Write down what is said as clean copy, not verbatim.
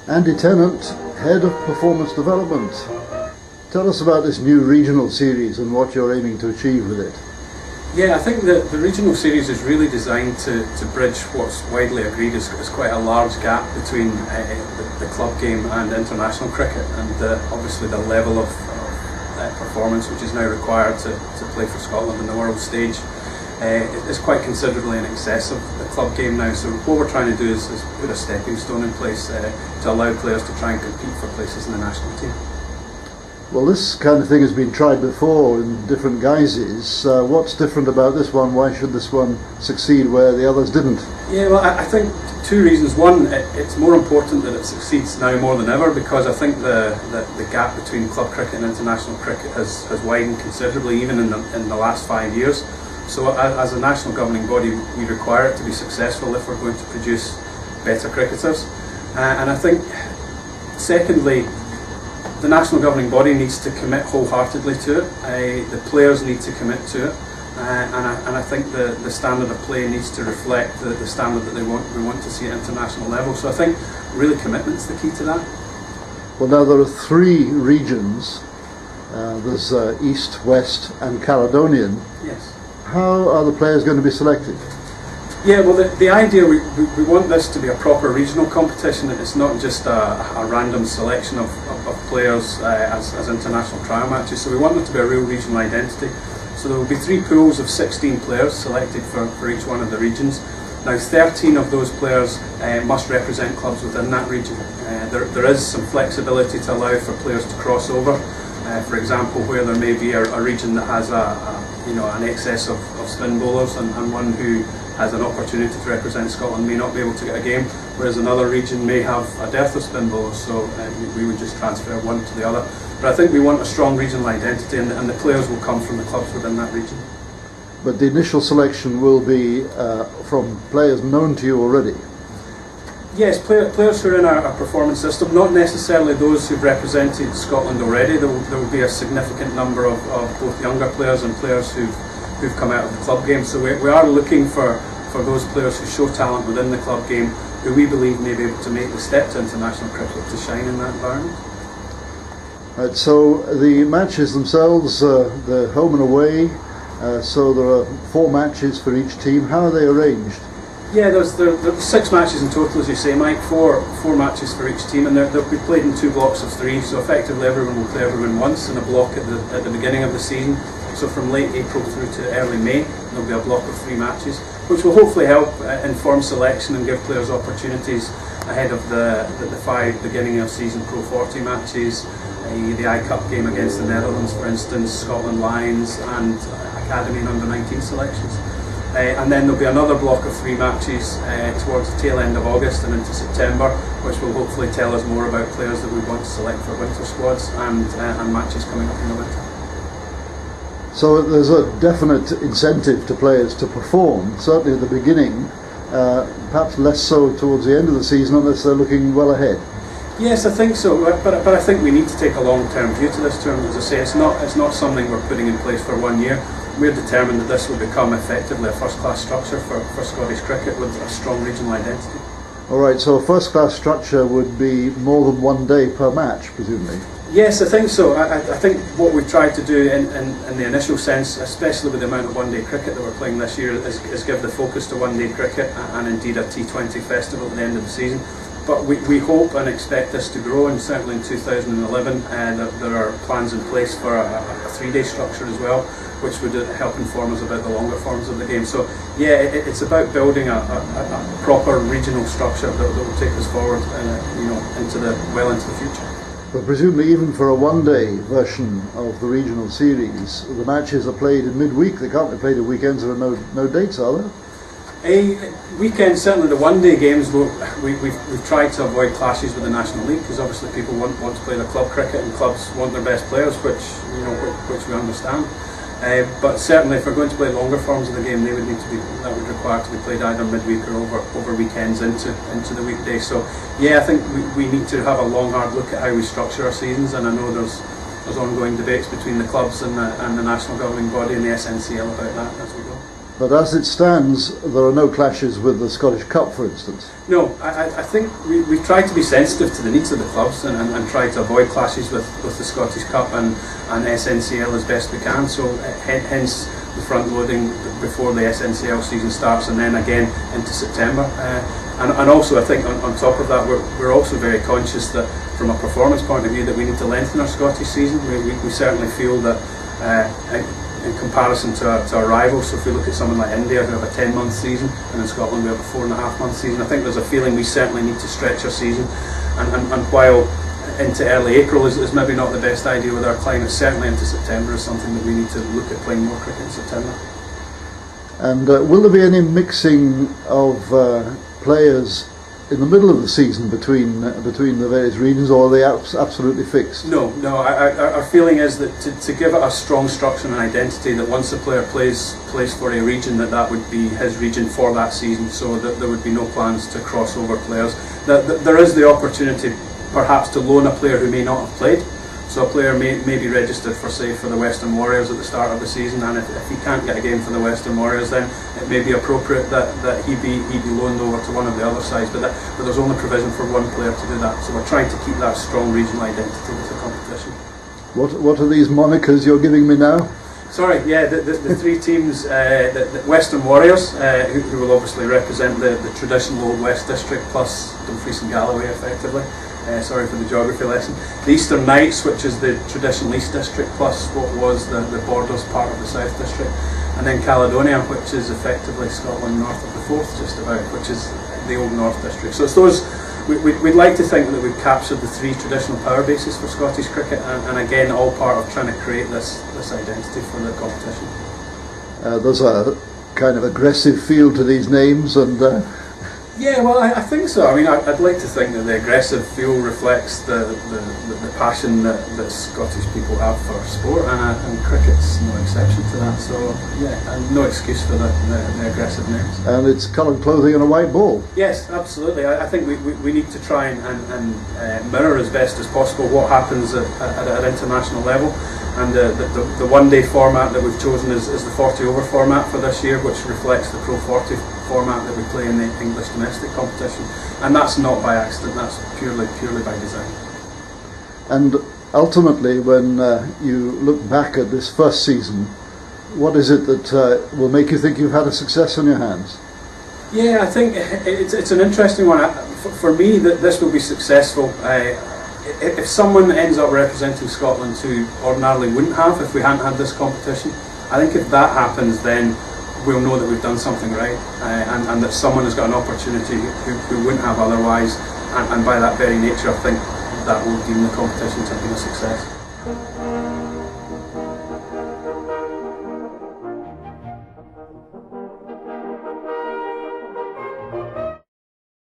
Andy Tennant, Head of Performance Development. Tell us about this new regional series and what you're aiming to achieve with it. Yeah, I think the regional series is really designed to bridge what's widely agreed is quite a large gap between the club game and international cricket, and obviously the level of performance which is now required to play for Scotland on the world stage is quite considerably in excess of the club game now. So what we're trying to do is put a stepping stone in place to allow players to try and compete for places in the national team. Well, this kind of thing has been tried before in different guises. What's different about this one? Why should this one succeed where the others didn't? Yeah, well, I think two reasons. One, it's more important that it succeeds now more than ever, because I think the gap between club cricket and international cricket has widened considerably, even in the last 5 years. So as a national governing body, we require it to be successful if we're going to produce better cricketers. And I think, secondly, the national governing body needs to commit wholeheartedly to it. The players need to commit to it, and I think the standard of play needs to reflect the standard that we want to see at international level. So I think really commitment's the key to that. Well, now there are three regions. There's East, West and Caledonian. Yes. How are the players going to be selected? Yeah, well, the idea, we want this to be a proper regional competition. It's not just a random selection of players as international trial matches. So we want there to be a real regional identity. So there will be 3 pools of 16 players selected for each one of the regions. Now, 13 of those players must represent clubs within that region. There is some flexibility to allow for players to cross over. For example, where there may be a region that has an excess of spin bowlers and one who has an opportunity to represent Scotland may not be able to get a game, whereas another region may have a dearth of spin bowlers, so we would just transfer one to the other. But I think we want a strong regional identity, and the players will come from the clubs within that region. But the initial selection will be from players known to you already? Yes, players who are in our performance system, not necessarily those who've represented Scotland already. There will be a significant number of both younger players and players who've come out of the club game. So we are looking for those players who show talent within the club game, who we believe may be able to make the step to international cricket to shine in that environment. Right, so the matches themselves, the home and away, so there are 4 matches for each team. How are they arranged? Yeah, there's 6 matches in total, as you say, Mike. Four matches for each team, and they'll be played in 2 blocks of 3. So effectively, everyone will play everyone once in a block at the beginning of the season. So from late April through to early May, there'll be a block of 3 matches, which will hopefully help inform selection and give players opportunities ahead of the 5 beginning of season Pro 40 matches, the I Cup game against the Netherlands, for instance, Scotland Lions, and Academy and Under-19 selections. And then there'll be another block of 3 matches towards the tail end of August and into September, which will hopefully tell us more about players that we want to select for winter squads and matches coming up in the winter. So there's a definite incentive to players to perform, certainly at the beginning, perhaps less so towards the end of the season unless they're looking well ahead. Yes, I think so, but I think we need to take a long-term view to this tournament. As I say, it's not something we're putting in place for 1 year. We're determined that this will become effectively a first-class structure for Scottish cricket with a strong regional identity. Alright, so a first-class structure would be more than 1 day per match, presumably? Yes, I think so. I think what we've tried to do in the initial sense, especially with the amount of one-day cricket that we're playing this year, is give the focus to one-day cricket and indeed a T20 festival at the end of the season. But we hope and expect this to grow, and certainly in 2011 there are plans in place for a 3-day structure as well, which would help inform us about the longer forms of the game. So yeah, it's about building a proper regional structure that will take us forward into the future. But presumably even for a 1-day version of the regional series, the matches are played in midweek. They can't be played at weekends. There are no dates, are there? Weekends, certainly the 1-day games, we've tried to avoid clashes with the National League, because obviously people want to play their club cricket and clubs want their best players, which we understand. But certainly if we're going to play longer forms of the game, that would require to be played either midweek or over weekends into the weekday. So yeah, I think we need to have a long hard look at how we structure our seasons, and I know there's ongoing debates between the clubs and the national governing body and the SNCL about that as we go. But as it stands, there are no clashes with the Scottish Cup, for instance. No, I think we try to be sensitive to the needs of the clubs and try to avoid clashes with the Scottish Cup and SNCL as best we can. So hence the front loading before the SNCL season starts, and then again into September. And also I think on top of that, we're also very conscious that from a performance point of view that we need to lengthen our Scottish season. We certainly feel that in comparison to our rivals, so if we look at someone like India who have a 10-month season, and in Scotland we have a 4.5-month season, I think there's a feeling we certainly need to stretch our season, and while into early April is maybe not the best idea with our climate, certainly into September is something that we need to look at playing more cricket in September. And will there be any mixing of players in the middle of the season between the various regions, or are they absolutely fixed? No. Our feeling is that to give it a strong structure and identity, that once a player plays for a region, that would be his region for that season, so that there would be no plans to cross over players. That there is the opportunity perhaps to loan a player who may not have played. So a player may be registered for the Western Warriors at the start of the season, and if he can't get a game for the Western Warriors, then it may be appropriate that he be loaned over to one of the other sides. But there's only provision for one player to do that. So we're trying to keep that strong regional identity with the competition. What are these monikers you're giving me now? Sorry, yeah, the three teams, the Western Warriors, who will obviously represent the traditional Old West District plus Dumfries and Galloway effectively. Sorry for the geography lesson. The Eastern Knights, which is the traditional East District plus what was the Borders part of the South District, and then Caledonia, which is effectively Scotland north of the Forth, just about, which is the old North District. So it's those. We'd like to think that we've captured the three traditional power bases for Scottish cricket, and again, all part of trying to create this identity for the competition. There's a kind of aggressive feel to these names, and yeah, well, I think so. I mean, I'd like to think that the aggressive feel reflects the passion that Scottish people have for sport, and cricket's no exception to that. So, yeah, and no excuse for the aggressive names. And it's coloured clothing and a white ball. Yes, absolutely. I think we need to try and mirror as best as possible what happens at international level. And the one-day format that we've chosen is the 40-over format for this year, which reflects the Pro 40 format that we play in the English domestic competition. And that's not by accident, that's purely by design. And ultimately, when you look back at this first season, what is it that will make you think you've had a success on your hands? Yeah, I think it's an interesting one. For me, that this will be successful. If someone ends up representing Scotland who ordinarily wouldn't have if we hadn't had this competition, I think if that happens, then we'll know that we've done something right, and that someone has got an opportunity who wouldn't have otherwise, and by that very nature I think that will deem the competition to have been a success.